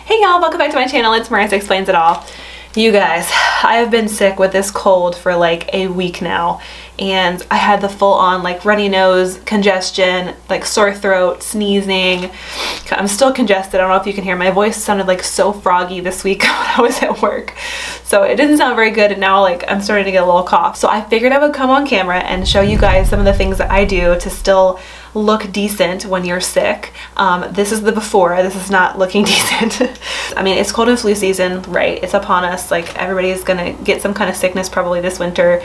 Hey y'all, welcome back to my channel. It's Marissa Explains It All. You guys, I have been sick with this cold for like a week now, and I had the full-on like runny nose, congestion, like sore throat, sneezing. I'm still congested. I don't know if you can hear. My voice sounded like so froggy this week when I was at work, so it didn't sound very good, and now like I'm starting to get a little cough. So I figured I would come on camera and show you guys some of the things that I do to still look decent when you're sick. This is the before. This is not looking decent. I mean, it's cold and flu season, right? It's upon us. Like, everybody's gonna get some kind of sickness probably this winter,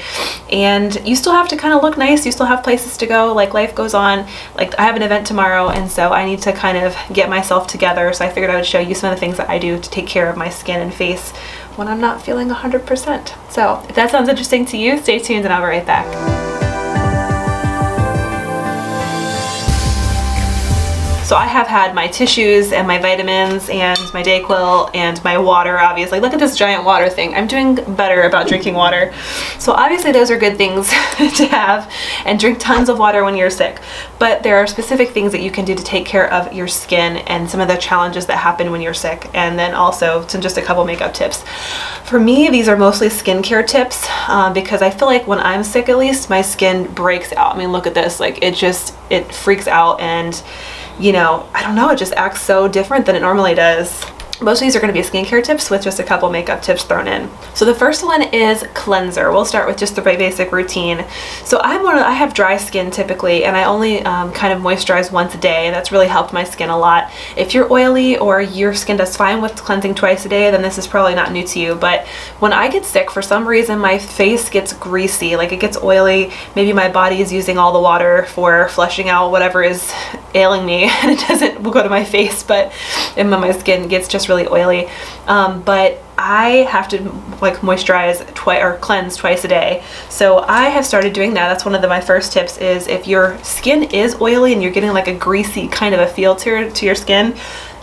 and you still have to kind of look nice. You still have places to go. Like, life goes on. Like, I have an event tomorrow, and so I need to kind of get myself together. So I figured I would show you some of the things that I do to take care of my skin and face when I'm not feeling 100%. So if that sounds interesting to you, stay tuned and I'll be right back. So I have had my tissues and my vitamins and my Dayquil and my water, obviously. Look at this giant water thing. I'm doing better about drinking water. So obviously those are good things to have, and drink tons of water when you're sick. But there are specific things that you can do to take care of your skin and some of the challenges that happen when you're sick. And then also just a couple makeup tips. For me, these are mostly skincare tips because I feel like when I'm sick, at least, my skin breaks out. I mean, look at this. Like, it freaks out, and you know, I don't know, it just acts so different than it normally does. Most of these are going to be skincare tips with just a couple makeup tips thrown in. So the first one is cleanser. We'll start with just the basic routine. So I have dry skin typically, and I only kind of moisturize once a day, and that's really helped my skin a lot. If you're oily or your skin does fine with cleansing twice a day, then this is probably not new to you. But when I get sick, for some reason my face gets greasy, like it gets oily. Maybe my body is using all the water for flushing out whatever is ailing me, and it doesn't go to my face, but my skin gets just really oily. But I have to like moisturize or cleanse twice a day. So I have started doing that. That's one of my first tips, is if your skin is oily and you're getting like a greasy kind of a feel to your skin,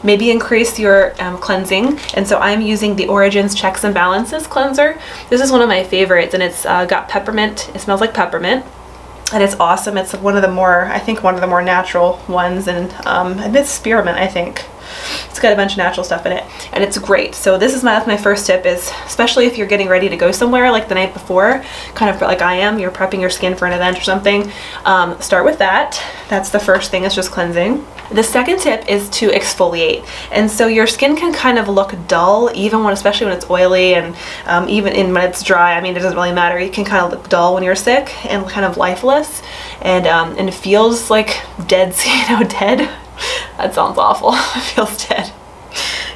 maybe increase your cleansing. And so I'm using the Origins Checks and Balances cleanser. This is one of my favorites, and it's got peppermint. It smells like peppermint. And it's awesome. It's one of the more natural ones, and it's spearmint, I think. It's got a bunch of natural stuff in it, and it's great. So that's my first tip, is especially if you're getting ready to go somewhere like the night before, kind of like I am, you're prepping your skin for an event or something, start with that. That's the first thing, is just cleansing. The second tip is to exfoliate. And so your skin can kind of look dull, especially when it's oily, and even when it's dry. I mean, it doesn't really matter. You can kind of look dull when you're sick and kind of lifeless, and it feels like dead. Dead. That sounds awful. It feels dead.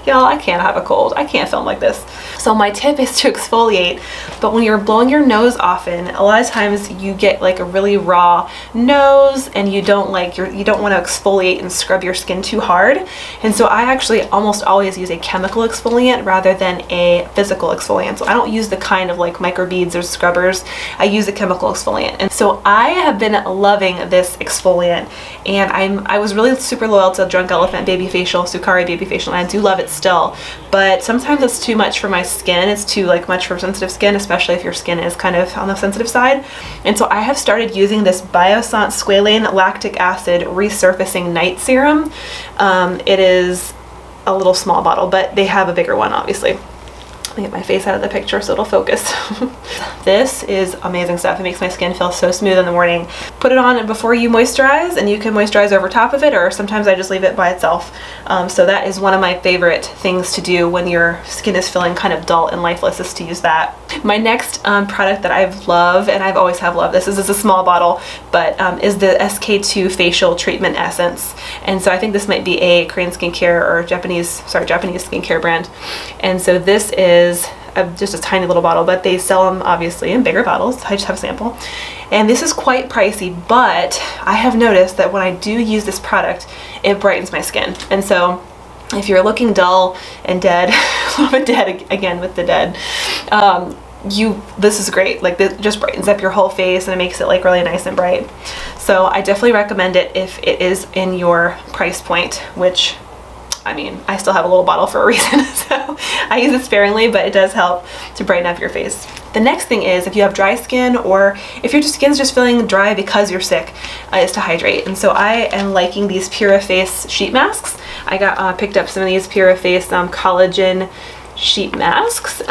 Y'all, I can't have a cold. I can't film like this. So my tip is to exfoliate, but when you're blowing your nose often, a lot of times you get like a really raw nose, and you don't want to exfoliate and scrub your skin too hard. And so I actually almost always use a chemical exfoliant rather than a physical exfoliant. So I don't use the kind of like microbeads or scrubbers. I use a chemical exfoliant. And so I have been loving this exfoliant, and I was really super loyal to Drunk Elephant Baby Facial, Sukari Baby Facial, and I do love it still, but sometimes it's too much for my skin. It's too much for sensitive skin, especially if your skin is kind of on the sensitive side. And so I have started using this Bioscience Squalene Lactic Acid Resurfacing Night Serum. It is a little small bottle, but they have a bigger one, obviously. Let me get my face out of the picture so it'll focus. This is amazing stuff. It makes my skin feel so smooth in the morning. Put it on before you moisturize, and you can moisturize over top of it, or sometimes I just leave it by itself. So that is one of my favorite things to do when your skin is feeling kind of dull and lifeless, is to use that. My next product that I love, and I've always have loved, this is a small bottle, but is the SK2 Facial Treatment Essence. And so I think this might be a Korean skincare or Japanese skincare brand. And so this is just a tiny little bottle, but they sell them obviously in bigger bottles. I just have a sample, and this is quite pricey, but I have noticed that when I do use this product, it brightens my skin. And so if you're looking dull and dead, a little bit dead again with the dead, this is great. Like, this just brightens up your whole face, and it makes it like really nice and bright. So I definitely recommend it if it is in your price point, which, I mean, I still have a little bottle for a reason, so I use it sparingly, but it does help to brighten up your face. The next thing is, if you have dry skin, or if your skin's just feeling dry because you're sick, is to hydrate. And so I am liking these Puriface sheet masks. I got picked up some of these Puriface collagen sheet masks.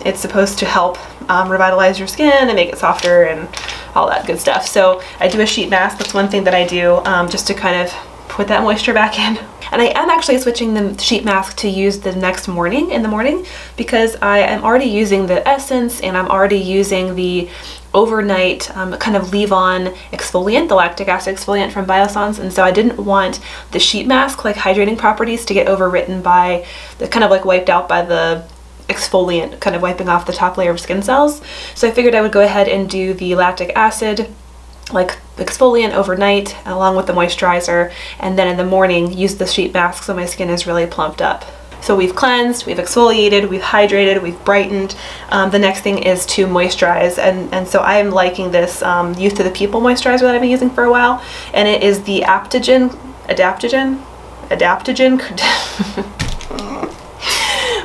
It's supposed to help revitalize your skin and make it softer and all that good stuff. So I do a sheet mask. That's one thing that I do, just to kind of put that moisture back in. And I am actually switching the sheet mask to use the next morning, in the morning, because I am already using the essence and I'm already using the overnight kind of leave-on exfoliant, the lactic acid exfoliant from Bioscience. And so I didn't want the sheet mask, like hydrating properties, to get overwritten by the kind of like wiped out by the exfoliant, kind of wiping off the top layer of skin cells. So I figured I would go ahead and do the lactic acid like exfoliant overnight along with the moisturizer, and then in the morning use the sheet mask so my skin is really plumped up. So we've cleansed, we've exfoliated, we've hydrated, we've brightened. The next thing is to moisturize, and so I'm liking this Youth to the People moisturizer that I've been using for a while, and it is the Adaptogen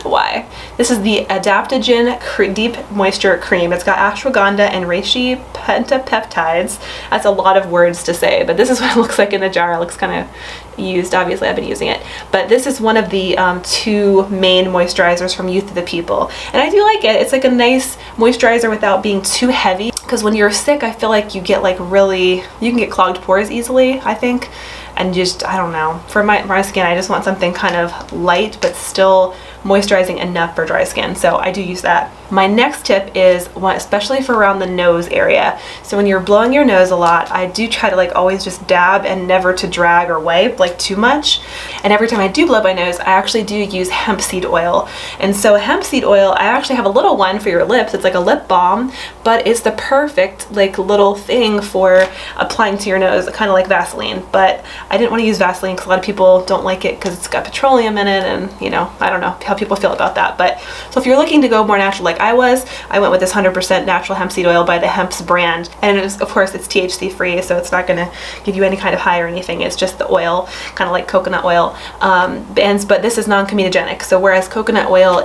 why? This is the Adaptogen Deep Moisture Cream. It's got ashwagandha and reishi pentapeptides. That's a lot of words to say, but this is what it looks like in the jar. It looks kind of used. Obviously, I've been using it. But this is one of the two main moisturizers from Youth to the People. And I do like it. It's like a nice moisturizer without being too heavy. Because when you're sick, I feel like you get like you can get clogged pores easily, I think. And just, I don't know, for my skin, I just want something kind of light, but still moisturizing enough for dry skin. So I do use that. My next tip is one, especially for around the nose area. So when you're blowing your nose a lot, I do try to like always just dab and never to drag or wipe like too much. And every time I do blow my nose, I actually do use hemp seed oil. And so hemp seed oil, I actually have a little one for your lips. It's like a lip balm, but it's the perfect like little thing for applying to your nose, kind of like Vaseline. But I didn't want to use Vaseline because a lot of people don't like it because it's got petroleum in it, and you know, I don't know how people feel about that. But so if you're looking to go more natural like I went with this 100% natural hemp seed oil by the Hemp's brand, and it is, of course, it's THC free, so it's not going to give you any kind of high or anything. It's just the oil, kind of like coconut oil. But this is non-comedogenic. So whereas coconut oil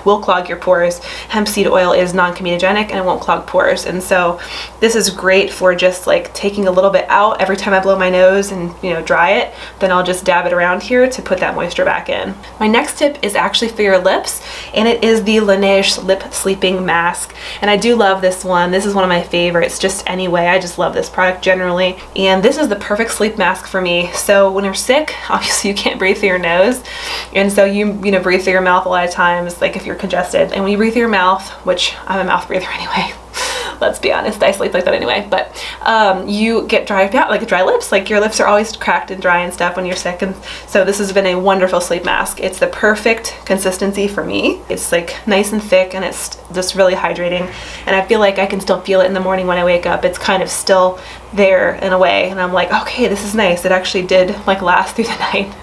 will clog your pores, hemp seed oil is non-comedogenic and it won't clog pores. And so this is great for just like taking a little bit out every time I blow my nose and dry it. Then I'll just dab it around here to put that moisture back in. My next tip is actually for your lips, and it is the Laneige Lip Sleeping Mask. And I do love this one. This is one of my favorites just anyway. I just love this product generally. And this is the perfect sleep mask for me. So when you're sick, obviously you can't breathe through your nose. And so you breathe through your mouth a lot of times, like if you're congested. And when you breathe through your mouth, which I'm a mouth breather anyway, let's be honest, I sleep like that anyway, but you get dry lips, like your lips are always cracked and dry and stuff when you're sick. And so this has been a wonderful sleep mask. It's the perfect consistency for me. It's like nice and thick, and it's just really hydrating, and I feel like I can still feel it in the morning when I wake up. It's kind of still there in a way, and I'm like, okay, this is nice. It actually did like last through the night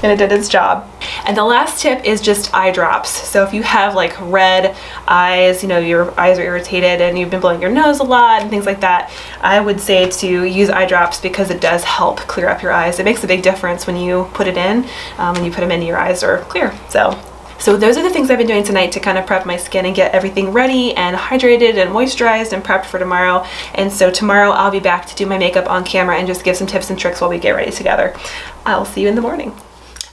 and it did its job. And the last tip is just eye drops. So if you have like red eyes, your eyes are irritated and you've been blowing your nose a lot and things like that, I would say to use eye drops because it does help clear up your eyes. It makes a big difference when you put it in, when you put them in, your eyes are clear. So those are the things I've been doing tonight to kind of prep my skin and get everything ready and hydrated and moisturized and prepped for tomorrow. And so tomorrow I'll be back to do my makeup on camera and just give some tips and tricks while we get ready together. I'll see you in the morning.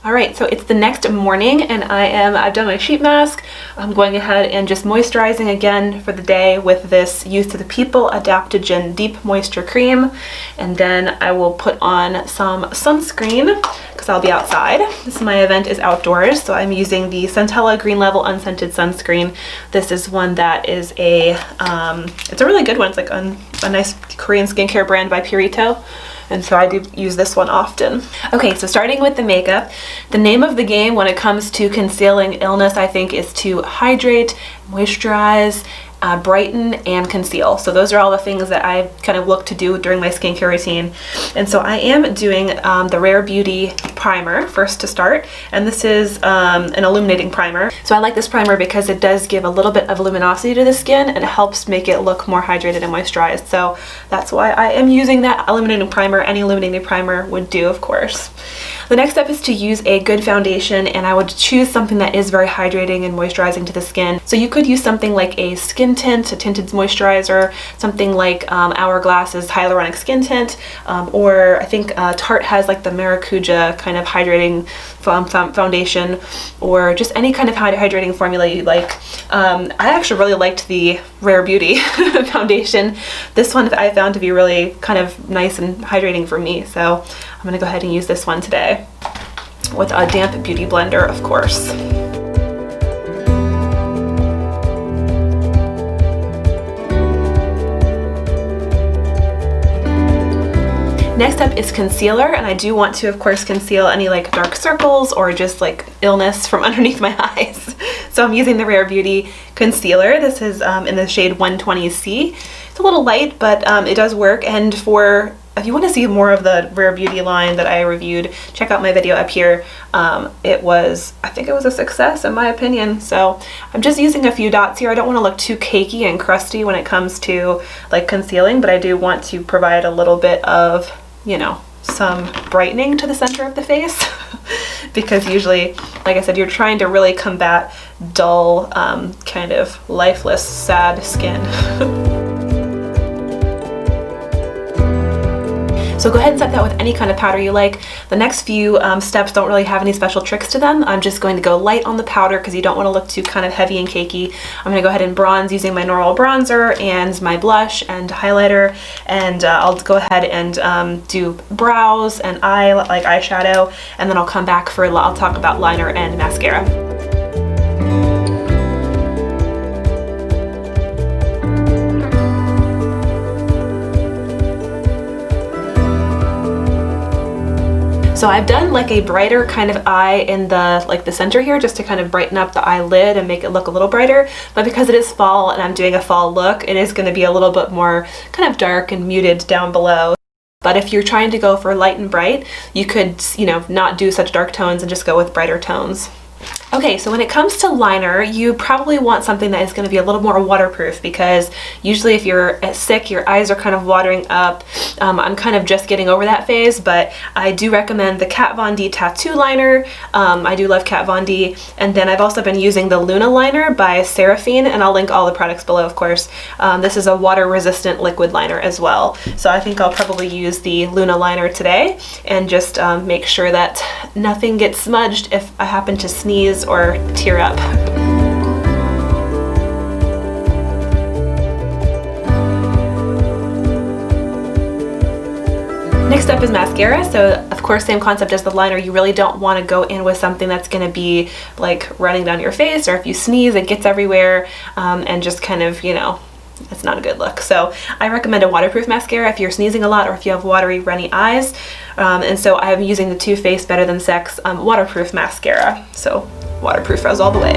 All right, so it's the next morning and I've done my sheet mask. I'm going ahead and just moisturizing again for the day with this Youth to the People Adaptogen Deep Moisture Cream. And then I will put on some sunscreen because I'll be outside. My event is outdoors, so I'm using the Centella Green Level Unscented Sunscreen. This is one that is it's a really good one. It's like a nice Korean skincare brand by Purito. And so I do use this one often. Okay, so starting with the makeup, the name of the game when it comes to concealing illness, I think, is to hydrate, moisturize, brighten, and conceal. So those are all the things that I kind of look to do during my skincare routine. And so I am doing the Rare Beauty primer first to start, and this is an illuminating primer. So I like this primer because it does give a little bit of luminosity to the skin and it helps make it look more hydrated and moisturized. So that's why I am using that illuminating primer. Any illuminating primer would do, of course. The next step is to use a good foundation, and I would choose something that is very hydrating and moisturizing to the skin. So you could use something like a skin tint, a tinted moisturizer, something like Hourglass's Hyaluronic Skin Tint, or I think Tarte has like the Maracuja kind of hydrating foundation, or just any kind of hydrating formula you like. I actually really liked the Rare Beauty foundation. This one I found to be really kind of nice and hydrating for me, so I'm gonna go ahead and use this one today with a damp beauty blender, of course. Next up is concealer, and I do want to, of course, conceal any like dark circles or just like illness from underneath my eyes. So I'm using the Rare Beauty concealer. This is in the shade 120C. It's a little light, but it does work. And if you want to see more of the Rare Beauty line that I reviewed, check out my video up here. I think it was a success in my opinion. So I'm just using a few dots here. I don't want to look too cakey and crusty when it comes to like concealing, but I do want to provide a little bit of, you know, some brightening to the center of the face because usually, like I said, you're trying to really combat dull, kind of lifeless, sad skin. So go ahead and set that with any kind of powder you like. The next few steps don't really have any special tricks to them. I'm just going to go light on the powder because you don't want to look too kind of heavy and cakey. I'm going to go ahead and bronze using my normal bronzer and my blush and highlighter, and I'll go ahead and do brows and eyeshadow, and then I'll come back I'll talk about liner and mascara. So I've done like a brighter kind of eye in the center here, just to kind of brighten up the eyelid and make it look a little brighter. But because it is fall and I'm doing a fall look, it is going to be a little bit more kind of dark and muted down below. But if you're trying to go for light and bright, you could, you know, not do such dark tones and just go with brighter tones. Okay, so when it comes to liner, you probably want something that is going to be a little more waterproof, because usually if you're sick, your eyes are kind of watering up. I'm kind of just getting over that phase, but I do recommend the Kat Von D Tattoo Liner. I do love Kat Von D. And then I've also been using the Luna Liner by Seraphine, and I'll link all the products below, of course. This is a water-resistant liquid liner as well. So I think I'll probably use the Luna Liner today and just make sure that nothing gets smudged if I happen to sneeze or tear up. Next up is mascara. So of course, same concept as the liner. You really don't want to go in with something that's going to be like running down your face, or if you sneeze it gets everywhere, and just kind of, you know, it's not a good look. So I recommend a waterproof mascara if you're sneezing a lot or if you have watery, runny eyes. And so I'm using the Too Faced Better Than Sex waterproof mascara. So waterproof as all the way.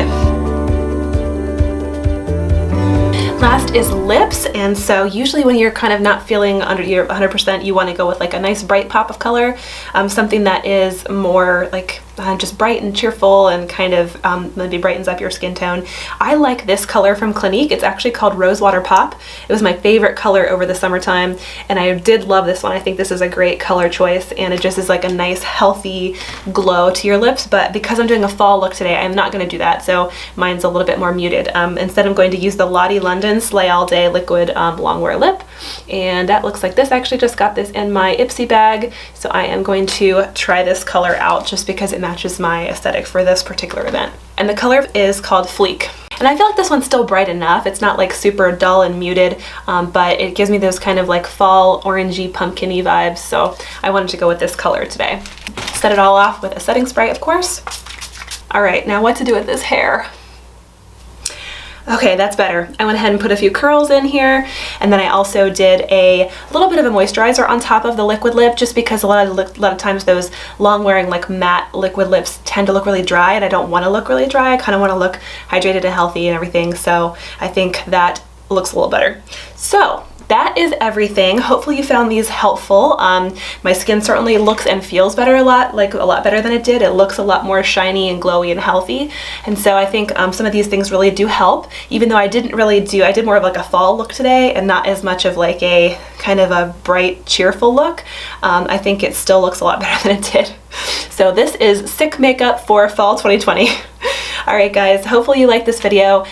Last is lips, and so usually when you're kind of not feeling under your 100%, you want to go with like a nice bright pop of color, something that is more like just bright and cheerful and kind of maybe brightens up your skin tone. I like this color from Clinique. It's actually called Rosewater Pop. It was my favorite color over the summertime, and I did love this one. I think this is a great color choice, and it just is like a nice healthy glow to your lips. But because I'm doing a fall look today, I'm not going to do that, so mine's a little bit more muted. Instead, I'm going to use the Lottie London Slay All Day Liquid Longwear Lip, and that looks like this. I actually just got this in my Ipsy bag, so I am going to try this color out just because it matches my aesthetic for this particular event. And the color is called Fleek. And I feel like this one's still bright enough. It's not like super dull and muted, but it gives me those kind of like fall orangey pumpkin-y vibes, so I wanted to go with this color today. Set it all off with a setting spray, of course. All right, now what to do with this hair? Okay, that's better. I went ahead and put a few curls in here, and then I also did a little bit of a moisturizer on top of the liquid lip, just because a lot of times those long-wearing like matte liquid lips tend to look really dry, and I don't want to look really dry. I kind of want to look hydrated and healthy and everything, so I think that looks a little better. So that is everything. Hopefully you found these helpful. My skin certainly looks and feels better a lot better than it did. It looks a lot more shiny and glowy and healthy. And so I think some of these things really do help, even though I did more of like a fall look today and not as much of like a kind of a bright, cheerful look. I think it still looks a lot better than it did. So this is Sick Makeup for Fall 2020. Alright guys, hopefully you liked this video.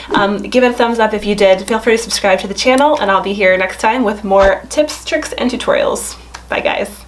Give it a thumbs up if you did. Feel free to subscribe to the channel, and I'll be here next time with more tips, tricks, and tutorials. Bye guys.